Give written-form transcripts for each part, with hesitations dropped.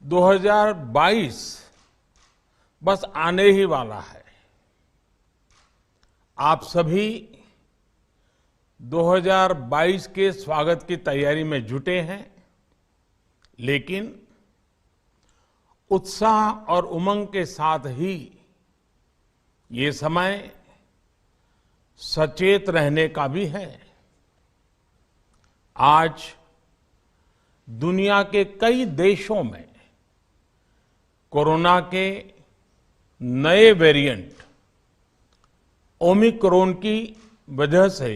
2022 बस आने ही वाला है। आप सभी 2022 के स्वागत की तैयारी में जुटे हैं, लेकिन उत्साह और उमंग के साथ ही ये समय सचेत रहने का भी है। आज दुनिया के कई देशों में कोरोना के नए वेरिएंट ओमिक्रॉन की वजह से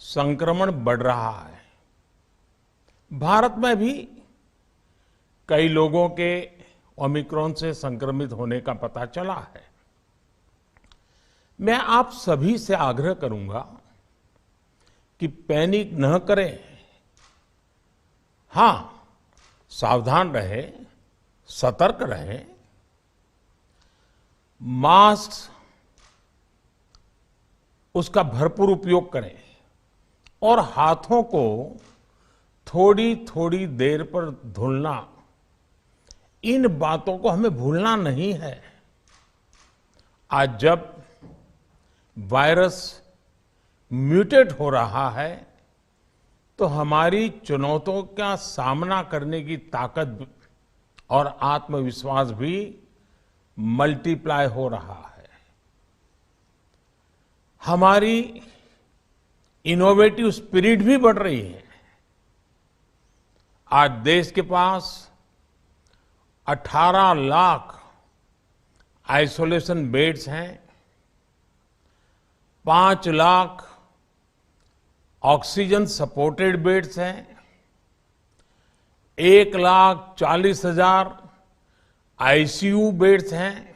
संक्रमण बढ़ रहा है। भारत में भी कई लोगों के ओमिक्रॉन से संक्रमित होने का पता चला है। मैं आप सभी से आग्रह करूंगा कि पैनिक न करें। हां, सावधान रहें, सतर्क रहें, मास्क उसका भरपूर उपयोग करें और हाथों को थोड़ी थोड़ी देर पर धुलना, इन बातों को हमें भूलना नहीं है। आज जब वायरस म्यूटेट हो रहा है तो हमारी चुनौतियों का सामना करने की ताकत और आत्मविश्वास भी मल्टीप्लाई हो रहा है। हमारी इनोवेटिव स्पिरिट भी बढ़ रही है। आज देश के पास 18 लाख आइसोलेशन बेड्स हैं, 5 लाख ऑक्सीजन सपोर्टेड बेड्स हैं, 1,40,000 आईसीयू बेड्स हैं।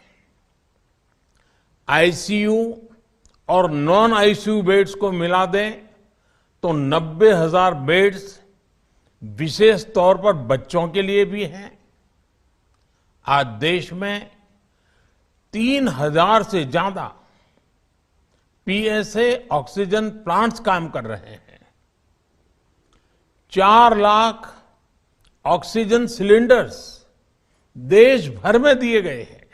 आईसीयू और नॉन आईसीयू बेड्स को मिला दें तो 90,000 बेड्स विशेष तौर पर बच्चों के लिए भी हैं। आज देश में 3,000 से ज्यादा पीएसए ऑक्सीजन प्लांट्स काम कर रहे हैं। 4 लाख ऑक्सीजन सिलेंडर्स देश भर में दिए गए हैं।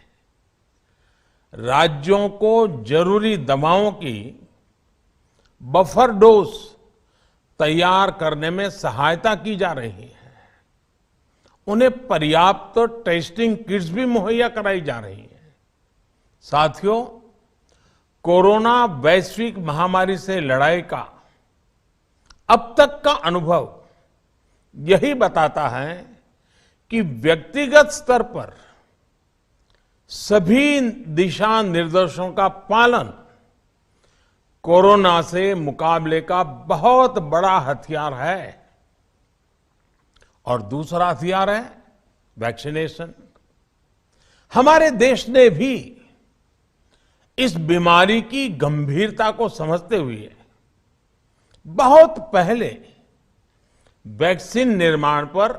राज्यों को जरूरी दवाओं की बफर डोज तैयार करने में सहायता की जा रही है। उन्हें पर्याप्त टेस्टिंग किट्स भी मुहैया कराई जा रही है। साथियों, कोरोना वैश्विक महामारी से लड़ाई का अब तक का अनुभव यही बताता है कि व्यक्तिगत स्तर पर सभी दिशा निर्देशों का पालन कोरोना से मुकाबले का बहुत बड़ा हथियार है। और दूसरा हथियार है वैक्सीनेशन। हमारे देश ने भी इस बीमारी की गंभीरता को समझते हुए बहुत पहले वैक्सीन निर्माण पर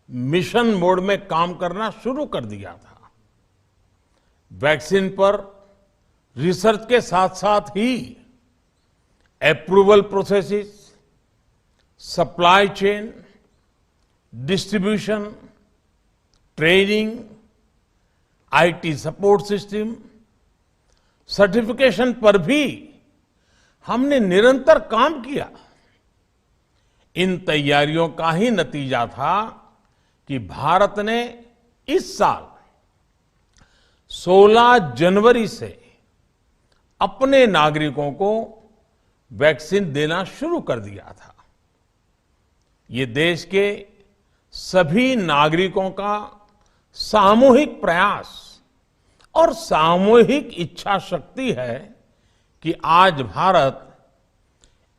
मिशन मोड में काम करना शुरू कर दिया था। वैक्सीन पर रिसर्च के साथ साथ ही approval processes, supply chain, distribution, training, IT support system, certification पर भी हमने निरंतर काम किया। इन तैयारियों का ही नतीजा था कि भारत ने इस साल 16 जनवरी से अपने नागरिकों को वैक्सीन देना शुरू कर दिया था। ये देश के सभी नागरिकों का सामूहिक प्रयास और सामूहिक इच्छा शक्ति है कि आज भारत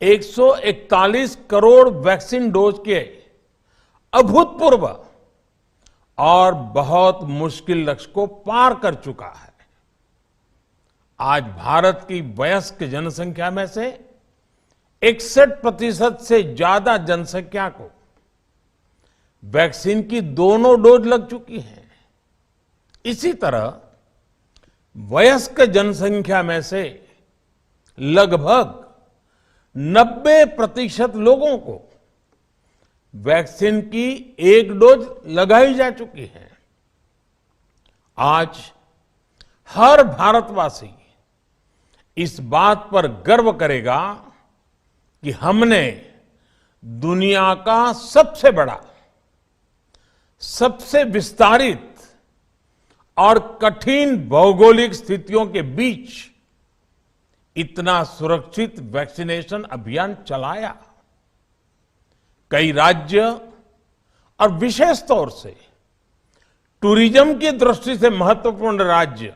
141 करोड़ वैक्सीन डोज के अभूतपूर्व और बहुत मुश्किल लक्ष्य को पार कर चुका है। आज भारत की वयस्क जनसंख्या में से 61% से ज्यादा जनसंख्या को वैक्सीन की दोनों डोज लग चुकी है। इसी तरह वयस्क जनसंख्या में से लगभग 90% लोगों को वैक्सीन की एक डोज लगाई जा चुकी है। आज हर भारतवासी इस बात पर गर्व करेगा कि हमने दुनिया का सबसे बड़ा, सबसे विस्तारित और कठिन भौगोलिक स्थितियों के बीच इतना सुरक्षित वैक्सीनेशन अभियान चलाया। कई राज्य और विशेष तौर से टूरिज्म की दृष्टि से महत्वपूर्ण राज्य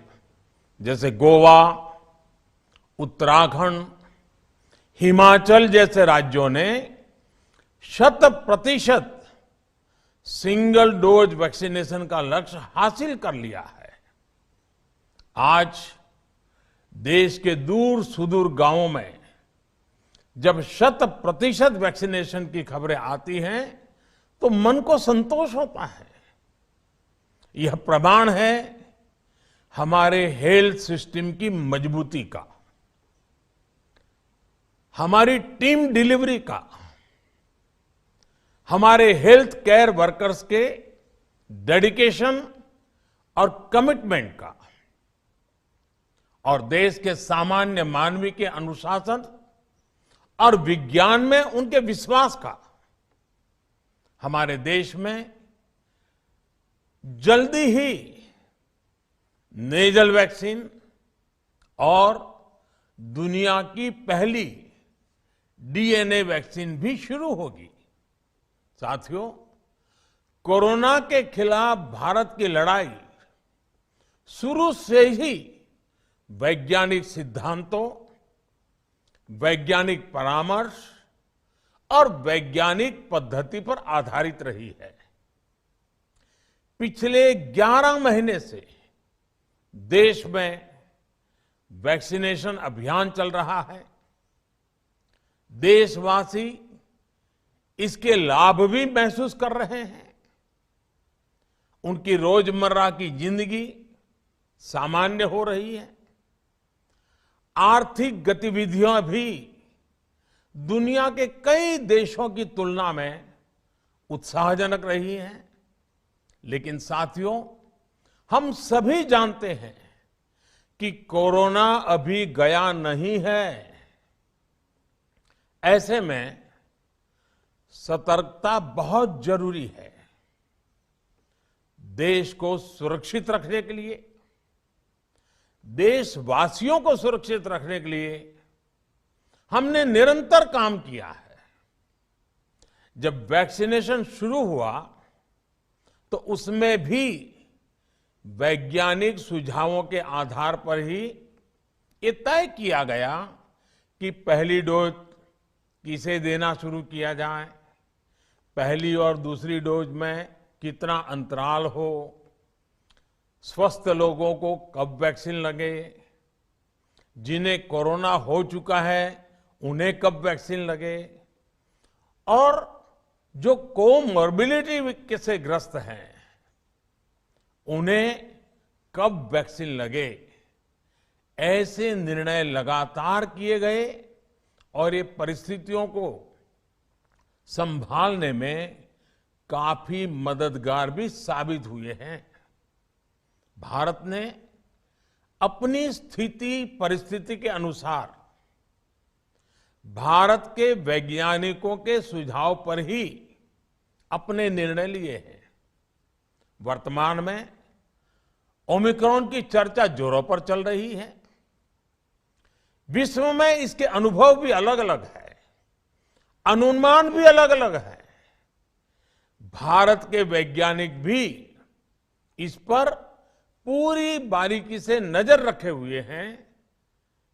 जैसे गोवा, उत्तराखंड, हिमाचल जैसे राज्यों ने 100% सिंगल डोज वैक्सीनेशन का लक्ष्य हासिल कर लिया है। आज देश के दूर सुदूर गांवों में जब 100% वैक्सीनेशन की खबरें आती हैं तो मन को संतोष होता है। यह प्रमाण है हमारे हेल्थ सिस्टम की मजबूती का, हमारी टीम डिलीवरी का, हमारे हेल्थ केयर वर्कर्स के डेडिकेशन और कमिटमेंट का, और देश के सामान्य मानवी के अनुशासन और विज्ञान में उनके विश्वास का। हमारे देश में जल्दी ही नेजल वैक्सीन और दुनिया की पहली डीएनए वैक्सीन भी शुरू होगी। साथियों, कोरोना के खिलाफ भारत की लड़ाई शुरू से ही वैज्ञानिक सिद्धांतों, वैज्ञानिक परामर्श और वैज्ञानिक पद्धति पर आधारित रही है। पिछले 11 महीने से देश में वैक्सीनेशन अभियान चल रहा है। देशवासी इसके लाभ भी महसूस कर रहे हैं। उनकी रोजमर्रा की जिंदगी सामान्य हो रही है। आर्थिक गतिविधियां भी दुनिया के कई देशों की तुलना में उत्साहजनक रही हैं। लेकिन साथियों, हम सभी जानते हैं कि कोरोना अभी गया नहीं है। ऐसे में सतर्कता बहुत जरूरी है। देश को सुरक्षित रखने के लिए, देशवासियों को सुरक्षित रखने के लिए हमने निरंतर काम किया है। जब वैक्सीनेशन शुरू हुआ तो उसमें भी वैज्ञानिक सुझावों के आधार पर ही ये तय किया गया कि पहली डोज किसे देना शुरू किया जाए, पहली और दूसरी डोज में कितना अंतराल हो, स्वस्थ लोगों को कब वैक्सीन लगे, जिन्हें कोरोना हो चुका है उन्हें कब वैक्सीन लगे, और जो कोमॉर्बिडिटी से ग्रस्त हैं उन्हें कब वैक्सीन लगे। ऐसे निर्णय लगातार किए गए और ये परिस्थितियों को संभालने में काफी मददगार भी साबित हुए हैं। भारत ने अपनी स्थिति परिस्थिति के अनुसार भारत के वैज्ञानिकों के सुझाव पर ही अपने निर्णय लिए हैं। वर्तमान में ओमिक्रॉन की चर्चा जोरों पर चल रही है। विश्व में इसके अनुभव भी अलग अलग है, अनुमान भी अलग अलग है। भारत के वैज्ञानिक भी इस पर पूरी बारीकी से नजर रखे हुए हैं,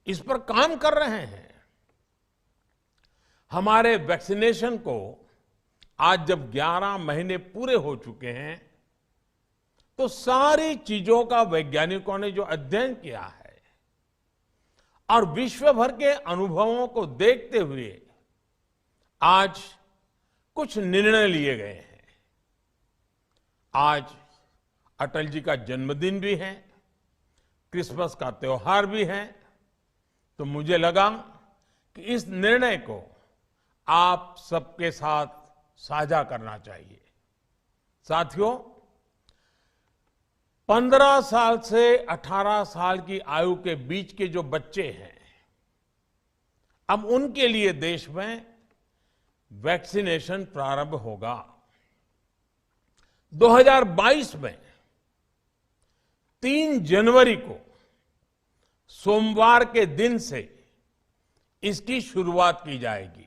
इस पर काम कर रहे हैं। हमारे वैक्सीनेशन को आज जब 11 महीने पूरे हो चुके हैं तो सारी चीजों का वैज्ञानिकों ने जो अध्ययन किया है और विश्व भर के अनुभवों को देखते हुए आज कुछ निर्णय लिए गए हैं। आज अटल जी का जन्मदिन भी है, क्रिसमस का त्योहार भी है, तो मुझे लगा कि इस निर्णय को आप सबके साथ साझा करना चाहिए। साथियों, 15 साल से 18 साल की आयु के बीच के जो बच्चे हैं, अब उनके लिए देश में वैक्सीनेशन प्रारंभ होगा। 2022 में 3 जनवरी को सोमवार के दिन से इसकी शुरुआत की जाएगी।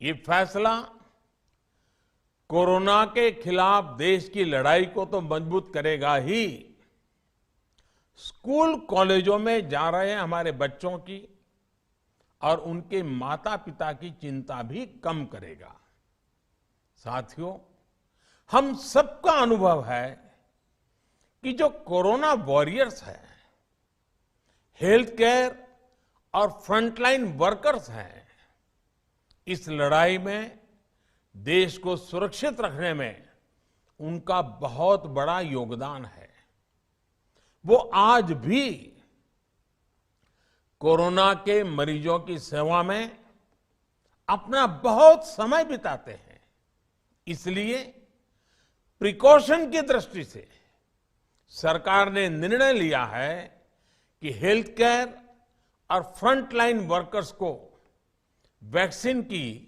ये फैसला कोरोना के खिलाफ देश की लड़ाई को तो मजबूत करेगा ही, स्कूल कॉलेजों में जा रहे हमारे बच्चों की और उनके माता पिता की चिंता भी कम करेगा। साथियों, हम सबका अनुभव है कि जो कोरोना वॉरियर्स हैं, हेल्थ केयर और फ्रंटलाइन वर्कर्स हैं, इस लड़ाई में देश को सुरक्षित रखने में उनका बहुत बड़ा योगदान है। वो आज भी कोरोना के मरीजों की सेवा में अपना बहुत समय बिताते हैं। इसलिए प्रिकॉशन की दृष्टि से सरकार ने निर्णय लिया है कि हेल्थ केयर और फ्रंटलाइन वर्कर्स को वैक्सीन की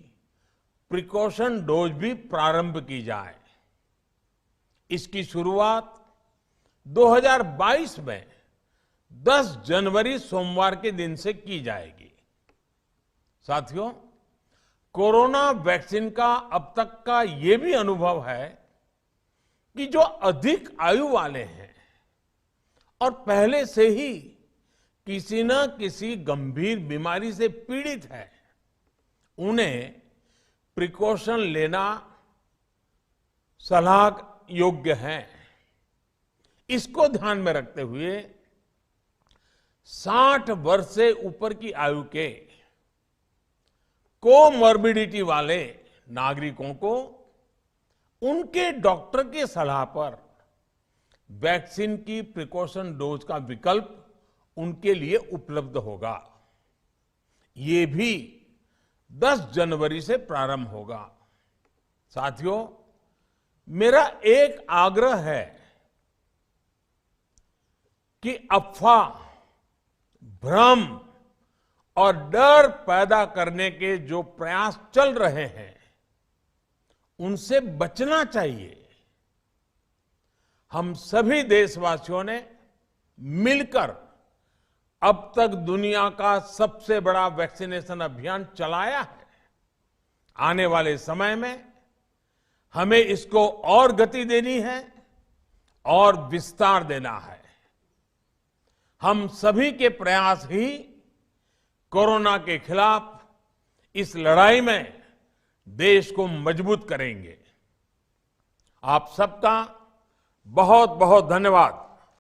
प्रिकॉशन डोज भी प्रारंभ की जाए। इसकी शुरुआत 2022 में 10 जनवरी सोमवार के दिन से की जाएगी। साथियों, कोरोना वैक्सीन का अब तक का ये भी अनुभव है कि जो अधिक आयु वाले हैं और पहले से ही किसी न किसी गंभीर बीमारी से पीड़ित है, उन्हें प्रिकॉशन लेना सलाह योग्य है। इसको ध्यान में रखते हुए 60 वर्ष से ऊपर की आयु के कोमॉर्बिडिटी वाले नागरिकों को उनके डॉक्टर की सलाह पर वैक्सीन की प्रिकॉशन डोज का विकल्प उनके लिए उपलब्ध होगा। ये भी 10 जनवरी से प्रारंभ होगा। साथियों, मेरा एक आग्रह है कि अफवाह, भ्रम और डर पैदा करने के जो प्रयास चल रहे हैं, उनसे बचना चाहिए। हम सभी देशवासियों ने मिलकर अब तक दुनिया का सबसे बड़ा वैक्सीनेशन अभियान चलाया है। आने वाले समय में हमें इसको और गति देनी है और विस्तार देना है। हम सभी के प्रयास ही कोरोना के खिलाफ इस लड़ाई में देश को मजबूत करेंगे। आप सबका बहुत बहुत धन्यवाद।